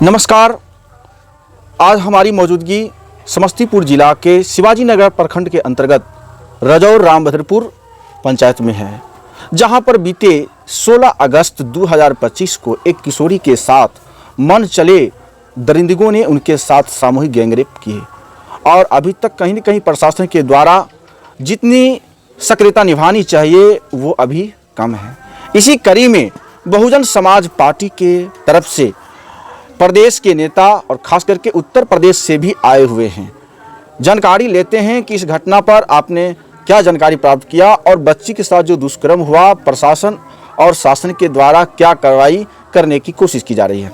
नमस्कार। आज हमारी मौजूदगी समस्तीपुर जिला के शिवाजी नगर प्रखंड के अंतर्गत रजौर रामभद्रपुर पंचायत में है, जहां पर बीते 16 अगस्त 2025 को एक किशोरी के साथ मन चले दरिंदगों ने उनके साथ सामूहिक गैंगरेप किए और अभी तक कहीं न कहीं प्रशासन के द्वारा जितनी सक्रियता निभानी चाहिए वो अभी कम है। इसी कड़ी में बहुजन समाज पार्टी के तरफ से प्रदेश के नेता और खास करके उत्तर प्रदेश से भी आए हुए हैं। जानकारी लेते हैं कि इस घटना पर आपने क्या जानकारी प्राप्त किया और बच्ची के साथ जो दुष्कर्म हुआ प्रशासन और शासन के द्वारा क्या कार्रवाई करने की कोशिश की जा रही है।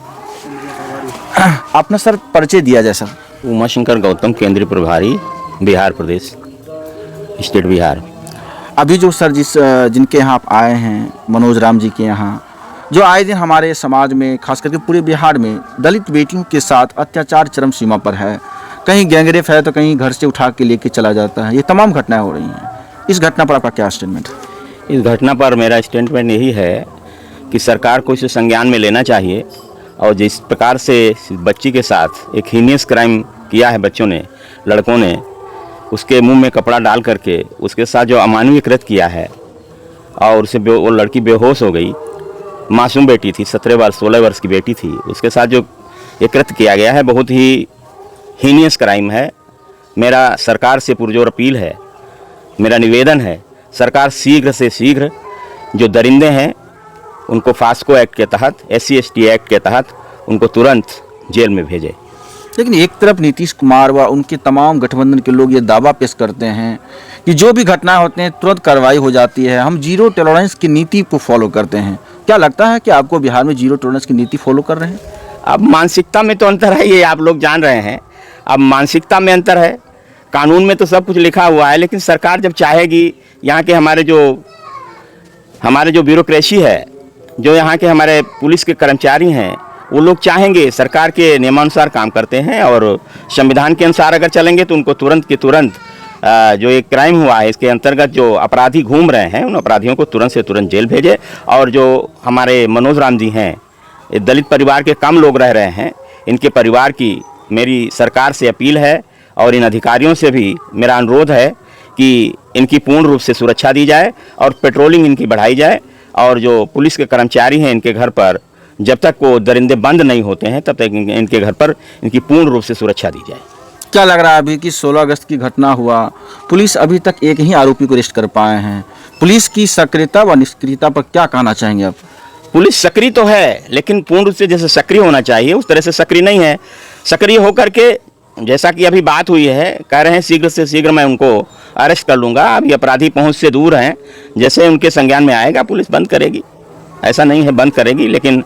अपना सर परिचय दिया जाए। सर उमाशंकर गौतम, केंद्रीय प्रभारी, बिहार प्रदेश, स्टेट बिहार। अभी जो सर जिनके यहाँ आप आए हैं, मनोज राम जी के यहाँ, जो आए दिन हमारे समाज में खास करके पूरे बिहार में दलित बेटियों के साथ अत्याचार चरम सीमा पर है, कहीं गैंगरेप है तो कहीं घर से उठा के लेके चला जाता है, ये तमाम घटनाएं हो रही हैं। इस घटना पर आपका क्या स्टेटमेंट है? इस घटना पर मेरा स्टेटमेंट यही है कि सरकार को इसे संज्ञान में लेना चाहिए और जिस प्रकार से बच्ची के साथ एक हीनियस क्राइम किया है बच्चों ने, लड़कों ने, उसके मुंह में कपड़ा डाल करके उसके साथ जो अमानवीय कृत्य किया है और उसे वो लड़की बेहोश हो गई, मासूम बेटी थी, 16 वर्ष की बेटी थी, उसके साथ जो ये कृत्य किया गया है बहुत ही हीनियस क्राइम है। मेरा सरकार से पुरजोर अपील है, मेरा निवेदन है, सरकार शीघ्र से शीघ्र जो दरिंदे हैं उनको फास्को एक्ट के तहत, SC/ST एक्ट के तहत उनको तुरंत जेल में भेजे। लेकिन एक तरफ नीतीश कुमार व उनके तमाम गठबंधन के लोग ये दावा पेश करते हैं कि जो भी घटना होते हैं तुरंत कार्रवाई हो जाती है, हम जीरो टॉलरेंस की नीति को फॉलो करते हैं। क्या लगता है कि आपको बिहार में जीरो टॉलरेंस की नीति फॉलो कर रहे हैं? अब मानसिकता में तो अंतर है, ये आप लोग जान रहे हैं। अब मानसिकता में अंतर है, कानून में तो सब कुछ लिखा हुआ है, लेकिन सरकार जब चाहेगी, यहाँ के हमारे जो ब्यूरोक्रेसी है, जो यहाँ के हमारे पुलिस के कर्मचारी हैं, वो लोग चाहेंगे, सरकार के नियमानुसार काम करते हैं और संविधान के अनुसार अगर चलेंगे तो उनको तुरंत के तुरंत जो एक क्राइम हुआ है इसके अंतर्गत जो अपराधी घूम रहे हैं उन अपराधियों को तुरंत से तुरंत जेल भेजे। और जो हमारे मनोज राम जी हैं, दलित परिवार के कम लोग रह रहे हैं, इनके परिवार की मेरी सरकार से अपील है और इन अधिकारियों से भी मेरा अनुरोध है कि इनकी पूर्ण रूप से सुरक्षा दी जाए और पेट्रोलिंग इनकी बढ़ाई जाए और जो पुलिस के कर्मचारी हैं इनके घर पर जब तक वो दरिंदे बंद नहीं होते हैं तब तक इनके घर पर इनकी पूर्ण रूप से सुरक्षा दी जाए। क्या लग रहा है अभी कि 16 अगस्त की घटना हुआ, पुलिस अभी तक एक ही आरोपी को अरेस्ट कर पाए हैं, पुलिस की सक्रियता व निष्क्रियता पर क्या कहना चाहेंगे आप? पुलिस सक्रिय तो है, लेकिन पूर्ण रूप से जैसे सक्रिय होना चाहिए उस तरह से सक्रिय नहीं है। सक्रिय होकर के जैसा कि अभी बात हुई है, कह रहे हैं शीघ्र से शीघ्र मैं उनको अरेस्ट कर लूँगा, अभी अपराधी पहुँच से दूर हैं, जैसे उनके संज्ञान में आएगा पुलिस बंद करेगी। ऐसा नहीं है बंद करेगी, लेकिन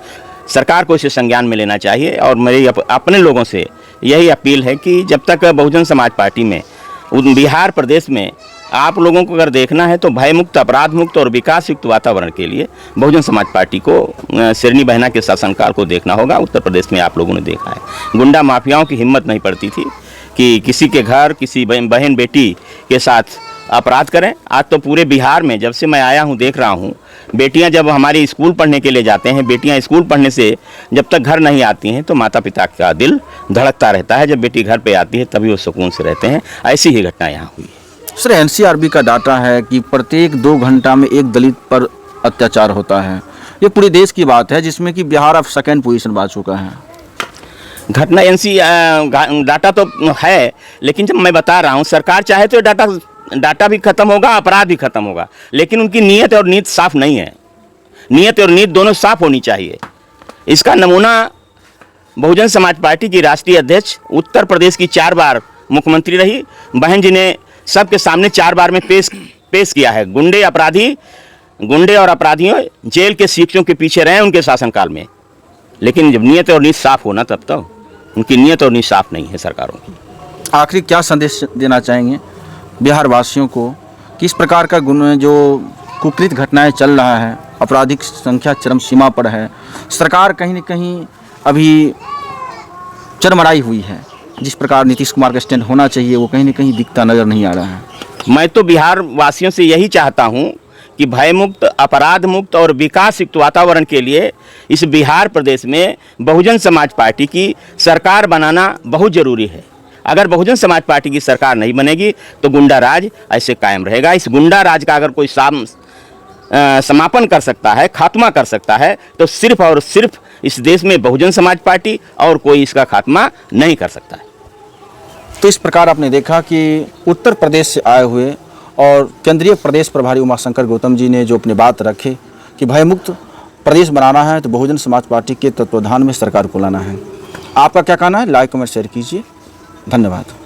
सरकार को इसे संज्ञान में लेना चाहिए। और मेरी अपने लोगों से यही अपील है कि जब तक बहुजन समाज पार्टी में बिहार प्रदेश में आप लोगों को अगर देखना है तो भयमुक्त, अपराध मुक्त और विकास युक्त वातावरण के लिए बहुजन समाज पार्टी को शेरनी बहना के शासनकाल को देखना होगा। उत्तर प्रदेश में आप लोगों ने देखा है, गुंडा माफियाओं की हिम्मत नहीं पड़ती थी कि किसी के घर किसी बहन बेटी के साथ अपराध करें। आज तो पूरे बिहार में जब से मैं आया हूँ देख रहा हूँ, बेटियां जब हमारी स्कूल पढ़ने के लिए जाते हैं, बेटियां स्कूल पढ़ने से जब तक घर नहीं आती हैं तो माता पिता का दिल धड़कता रहता है, जब बेटी घर पे आती है तभी वो सुकून से रहते हैं। ऐसी ही घटना यहाँ हुई है। सर NCRB का डाटा है कि प्रत्येक 2 घंटा में एक दलित पर अत्याचार होता है। ये पूरे देश की बात है, जिसमें कि बिहार अब 2nd पोजीशन पा चुका है। घटना डाटा तो है, लेकिन जब मैं बता रहा हूँ सरकार चाहे तो डाटा भी खत्म होगा, अपराध भी खत्म होगा, लेकिन उनकी नीयत और नीति साफ नहीं है। नीयत और नीति दोनों साफ होनी चाहिए। इसका नमूना बहुजन समाज पार्टी की राष्ट्रीय अध्यक्ष, उत्तर प्रदेश की 4 बार मुख्यमंत्री रही बहन जी ने सबके सामने 4 बार में पेश किया है। गुंडे और अपराधियों जेल के शीशों के पीछे रहे उनके शासनकाल में, लेकिन जब नीयत और नीति साफ होना तब तो उनकी नीयत और नीति साफ नहीं है सरकारों की। आखिरी क्या संदेश देना चाहेंगे बिहार वासियों को कि इस प्रकार का जो कुकृत घटनाएं चल रहा है, आपराधिक संख्या चरम सीमा पर है, सरकार कहीं न कहीं अभी चरमराई हुई है, जिस प्रकार नीतीश कुमार का स्टैंड होना चाहिए वो कहीं न कहीं दिखता नजर नहीं आ रहा है। मैं तो बिहार वासियों से यही चाहता हूं कि भय मुक्त, अपराध मुक्त और विकास युक्त वातावरण के लिए इस बिहार प्रदेश में बहुजन समाज पार्टी की सरकार बनाना बहुत ज़रूरी है। अगर बहुजन समाज पार्टी की सरकार नहीं बनेगी तो गुंडा राज ऐसे कायम रहेगा। इस गुंडा राज का अगर कोई समापन कर सकता है, खात्मा कर सकता है, तो सिर्फ और सिर्फ इस देश में बहुजन समाज पार्टी, और कोई इसका खात्मा नहीं कर सकता है। तो इस प्रकार आपने देखा कि उत्तर प्रदेश से आए हुए और केंद्रीय प्रदेश प्रभारी उमाशंकर गौतम जी ने जो अपनी बात रखे कि भयमुक्त प्रदेश बनाना है तो बहुजन समाज पार्टी के तत्वाधान में सरकार को लाना है। आपका क्या कहना है? लाइक कमेंट शेयर कीजिए। धन्यवाद।